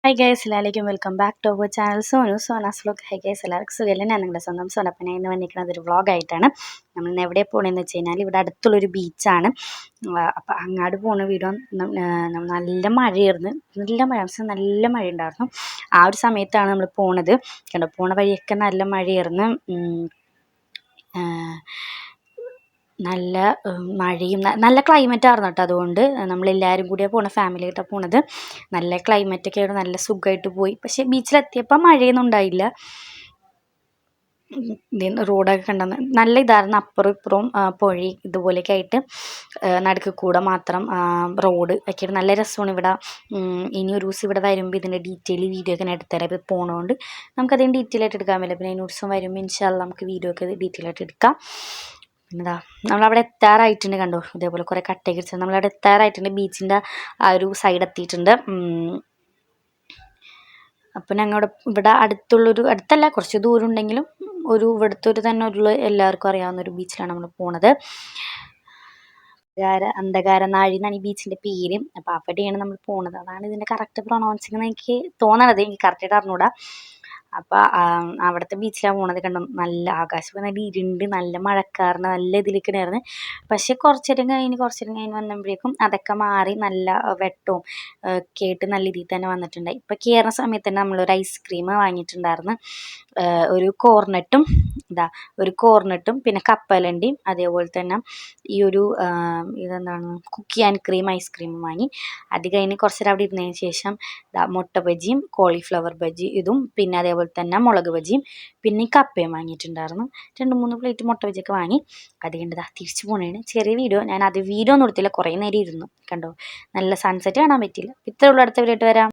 Hi guys, എല്ലാവർക്കും welcome back to our channel Sona's vlog. Hi guys, എല്ലാവർക്കും സുഖമല്ലേ? ഞാൻ നിങ്ങളുടെ സ്വന്തം സോനപ്പന ഇന്ന് വന്നിരിക്കുന്നത് ഒരു വ്ളോഗായിട്ടാണ്. നമ്മൾ ഇന്ന് എവിടെ പോകണമെന്ന് വെച്ച് കഴിഞ്ഞാൽ ഇവിടെ അടുത്തുള്ളൊരു ബീച്ചാണ്. അപ്പോൾ അങ്ങോട്ട് പോകുന്ന വീഡിയോ നല്ല മഴയായിരുന്നു. നല്ല മഴ ഉണ്ടായിരുന്നു. ആ ഒരു സമയത്താണ് നമ്മൾ പോണത്. കണ്ടോ, പോണ വഴിയൊക്കെ നല്ല മഴയായിരുന്നു. നല്ല മഴയും നല്ല ക്ലൈമറ്റ് ആയിരുന്നു കേട്ടോ. അതുകൊണ്ട് നമ്മളെല്ലാവരും കൂടിയാണ് പോണത്, ഫാമിലി ആയിട്ടാണ് പോണത്. നല്ല ക്ലൈമറ്റൊക്കെയാണ്, നല്ല സുഖമായിട്ട് പോയി. പക്ഷേ ബീച്ചിലെത്തിയപ്പോൾ മഴയൊന്നും ഉണ്ടായില്ല. റോഡൊക്കെ കണ്ടെന്ന് നല്ല ഇതായിരുന്നു. അപ്പുറം ഇപ്പുറവും പുഴ ഇതുപോലെയൊക്കെ ആയിട്ട് നടുക്ക് കൂടെ മാത്രം റോഡ് ഒക്കെയാണ്. നല്ല രസമാണ് ഇവിടെ. ഇനി ഒരു ദിവസം ഇവിടെ വരുമ്പോൾ ഇതിൻ്റെ ഡീറ്റെയിൽ വീഡിയോ ഒക്കെ ഞാൻ എടുത്തുതരാം. ഇപ്പോൾ പോണതുകൊണ്ട് നമുക്കതിന് ഡീറ്റെയിൽ ആയിട്ട് എടുക്കാൻ പറ്റില്ല. പിന്നെ അതിന് ദിവസം വരുമ്പോൾ ഇൻഷാല്ലാ നമുക്ക് വീഡിയോ ഒക്കെ ഡീറ്റെയിൽ ആയിട്ട് എടുക്കാം. പിന്നെന്താ, നമ്മളവിടെ എത്താറായിട്ടുണ്ട്. കണ്ടോ, ഇതേപോലെ കുറേ കട്ടയൊക്കെ വെച്ചാൽ നമ്മളവിടെ എത്താറായിട്ടുണ്ട്. ബീച്ചിൻ്റെ ആ ഒരു സൈഡ് എത്തിയിട്ടുണ്ട്. അപ്പം ഞങ്ങളുടെ ഇവിടെ അടുത്തല്ല, കുറച്ച് ദൂരം ഉണ്ടെങ്കിലും ഇവിടുത്തെ ഒരു തന്നെ എല്ലാവർക്കും അറിയാവുന്ന ഒരു ബീച്ചിലാണ് നമ്മൾ പോണത്. അന്ധകാരനാഴി എന്നാണ് ഈ ബീച്ചിൻ്റെ പേര്. അപ്പോൾ അവിടെയാണ് നമ്മൾ പോണത്. അതാണ് ഇതിൻ്റെ കറക്റ്റ് പ്രൊണൗൺസിങ് എന്ന് എനിക്ക് തോന്നണത്. എനിക്ക് കറക്റ്റായിട്ട് അറിഞ്ഞൂടാ. അപ്പോൾ അവിടുത്തെ ബീച്ചിലാണ് പോണത്. കണ്ടോ, നല്ല ആകാശം നല്ല ഇരുണ്ട്, നല്ല മഴക്കാറിന് നല്ല ഇതിലേക്കായിരുന്നു. പക്ഷേ കുറച്ച് നേരം കഴിഞ്ഞ് വന്നപ്പോഴേക്കും അതൊക്കെ മാറി നല്ല വെട്ടവും കേട്ട് നല്ല രീതിയിൽ തന്നെ വന്നിട്ടുണ്ടായി. ഇപ്പോൾ കയറുന്ന സമയത്ത് തന്നെ നമ്മളൊരു ഐസ്ക്രീം വാങ്ങിയിട്ടുണ്ടായിരുന്നു. ഒരു കോർണറ്റും പിന്നെ കപ്പലണ്ടിയും അതേപോലെ തന്നെ ഈ ഒരു ഇതെന്താണ് കുക്കി ആൻഡ് ക്രീം ഐസ്ക്രീമും വാങ്ങി. അത് കഴിഞ്ഞ് കുറച്ച് നേരം അവിടെ ഇരുന്നതിന് ശേഷം മുട്ട ബജിയും കോളിഫ്ലവർ ബജി ഇതും പിന്നെ അതേപോലെ തന്നെ മുളക് ബജിയും പിന്നെ കപ്പയും വാങ്ങിയിട്ടുണ്ടായിരുന്നു. 2-3 പ്ലേറ്റ് മുട്ട ബജിയൊക്കെ വാങ്ങി. അത് കഴിഞ്ഞിട്ട് തിരിച്ചു പോകണേന് ചെറിയ വീഡിയോ ഒന്നും എടുത്തില്ല. കുറേ നേരം ഇരുന്നു. കണ്ടോ, നല്ല സൺസെറ്റ് കാണാൻ പറ്റിയില്ല. ഇത്രയേ ഉള്ളൂ. അടുത്ത വീഡിയോ ആയിട്ട് വരാം.